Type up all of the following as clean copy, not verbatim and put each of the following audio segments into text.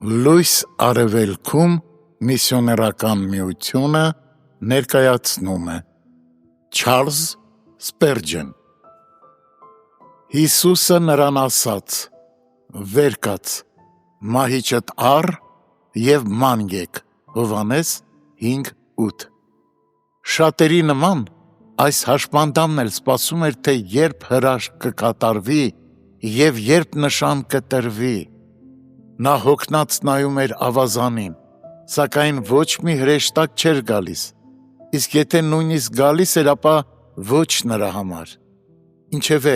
Լույս արևելքում միսիոներական միությունը ներկայացնում է Չարլզ Սպերջեն Հիսուսը նրան ասաց. վեր կաց, մահիճդ առ և ման եք, Հովհաննես 5:8 Շատերի նման այս հաշմանդամն էլ սպասում էր, թե երբ հրաշք կկատարվի և երբ նշան կտրվի: Նա հոգնած նայում էր ավազանին, սակայն ոչ մի հրեշտակ չէր գալիս, իսկ եթե նույնիսկ գալիս էր, ապա ոչ նրա համար: Ինչևէ,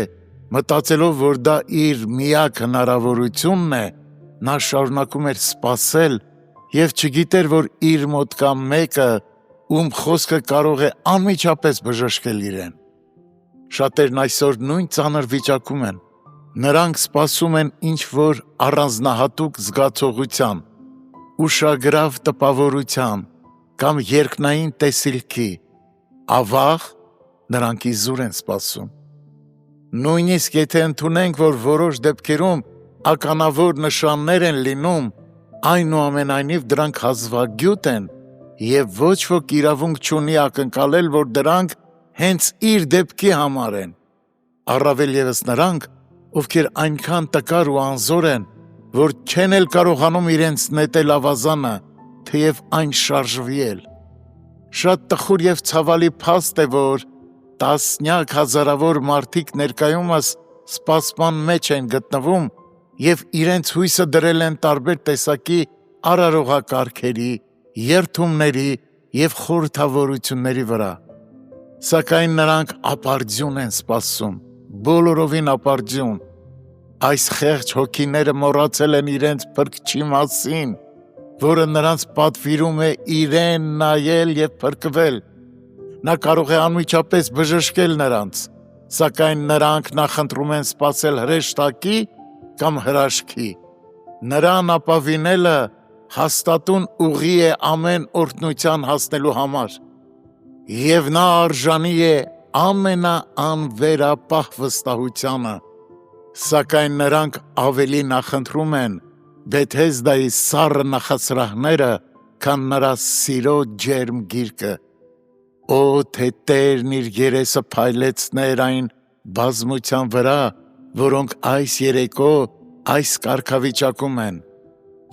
մտածելով, որ դա իր միակ հնարավորությունն է, նա շարունակում էր սպասել և չգիտեր, որ իր մոտ կա մեկը, ում խոսքը կարող է անմիջապես բժշկել իրեն: Շատերն այսօր նույն ծանր վիճակում են: Նրանք սպասում են ինչ-որ առանձնահատուկ զգացողության, ուշագրավ տպավորության կամ երկնային տեսիլքի: Ավաղ, նրանք իզուր են սպասում: Նույնիսկ եթե ընդունենք, որ որոշ դեպքերում ականավոր նշաններ են լինում, այնուամենայնիվ դրանք հազվագյուտ են և ոչ ոք իրավունք չունի ակնկալել, որ դրանք հենց իր դեպքի համար են: Առավել ևս նրանք, ովքեր այնքան տկար ու անզոր են, որ չեն էլ կարողանում իրենց նետել ավազանը, թեև այն շարժվի էլ: Շատ տխուր և ցավալի փաստ է, որ տասնյակ հազարավոր մարդիկ ներկայումս սպասման մեջ են գտնվում և իրենց հույսը դրել են տարբեր տեսակի արարողակարգերի, երդումների և խորհրդավորությունների վրա: Սակայն նրանք ապարդյուն են սպասում, բոլորովին ապարդյուն: Այս խեղճ հոգիները մոռացել են իրենց Փրկչի մասին, որը նրանց պատվիրում է իրեն նայել և փրկվել: Նա կարող է անմիջապես բժշկել նրանց, սակայն նրանք նախընտրում են սպասել հրեշտակի կամ հրաշքի: Նրան ապավինելը հաստատուն ուղի է ամեն օրհնության հասնելու համար: Եվ նա արժանի է ամենաանվերապահ վստահությանը: Սակայն նրանք ավելի նախընտրում են Բեթհեզդայի սառը նախասրահները, քան նրա սիրո ջերմ գիրկը: Օ, թե Տերն իր երեսը փայլեցներ այն բազմության վրա, որոնք այս երեկո այս կարգավիճակում են: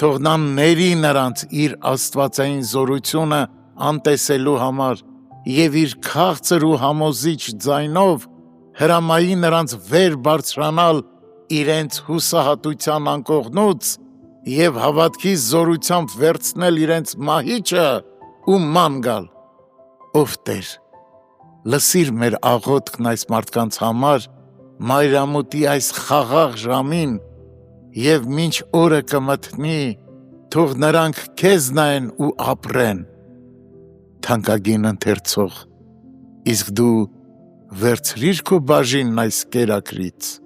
Թող նա ների նրանց իր աստվածային զորությունը անտեսելու համար և իր քաղցր ու համոզիչ ձայնով հրամայի նրանց վեր բարձրանալ իրենց հուսահատության անկողնուց և հավատքի զորությամբ վերցնել իրենց մահիճը ու ման գալ: Ով Տեր, լսիր մեր աղոթքն այս մարդկանց համար մայրամուտի այս խաղաղ ժամին և մինչ օրը կմթնի, թող նրանք քեզ նայեն ու ապրեն: Թանկագին ընթերցող, իսկ դու վերցրի՞ր քո բաժինն այս կերակրից: